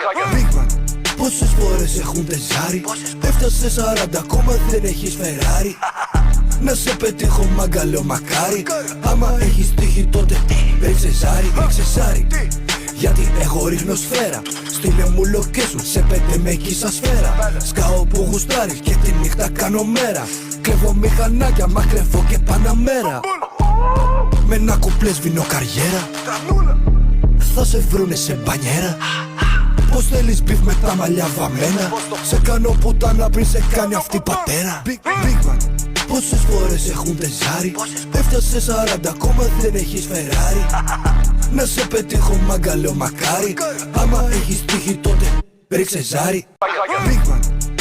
Big Man, πόσες φορές έχουν τεζάρει? Έφτασε 40 ακόμα δεν έχεις Ferrari. Να σε πετύχω μαγκαλό μακάρι. Άμα έχεις τύχει τότε ρίξε ζάρι. Γιατί εγώ ρίχνω σφαίρα. Στείλε μου location, σε πέντε με εκεί σαν σφαίρα. Σκάω που γουστάρεις και τη νύχτα κάνω μέρα. Κλέβω μηχανάκια, μα κλέβω και παναμέρα. Με ένα κουπλέ σβήνω καριέρα. Θα σε βρούνε σε μπανιέρα. Πώς θέλεις μπιφ με τα μαλλιά βαμμένα? Σε κάνω πουτάνα πριν σε κάνει αυτή πατέρα. Big Man, πόσες φορές έχουν τεζάρει? Έφτασε 40 ακόμα δεν έχεις Ferrari. Να σε πετύχω μαγκαλό μακάρι. Άμα έχεις τύχει τότε ρίξε ζάρι. Big Man,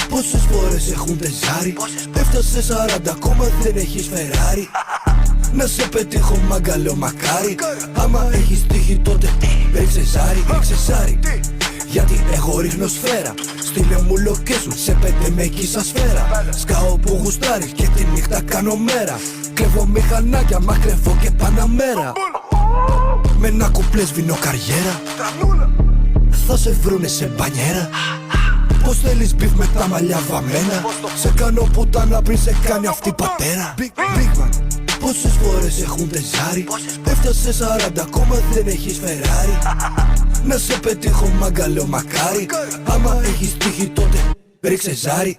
πόσες φορές έχουν τεζάρει? Έφτασε 40 ακόμα δεν έχεις Ferrari. Να σε πετύχω μαγκαλό μακάρι. Άμα έχεις τύχει τότε ρίξε ζάρι. Γιατί εγώ ρίχνω σφαίρα. Στείλε μου location, σε πέντε με εκεί σαν σφαίρα. Σκάω που γουστάρεις και τη νύχτα κάνω μέρα. Κλέβω μηχανάκια, μα κλέβω και παναμέρα. Με ένα κουπλέ σβήνω καριέρα. Θα σε βρούνε σε μπανιέρα. Πώς θέλεις μπιφ με τα μαλλιά βαμμένα? Σε κάνω πουτάνα πριν σε κάνει αυτή πατέρα. Big Man, πόσες φορές έχουν τεζάρει? Έφτασε 40 ακόμα δεν έχεις Ferrari. Να σε πετύχω μαγκαλό μακάρι. Άμα έχεις τύχει τότε ρίξε ζάρι.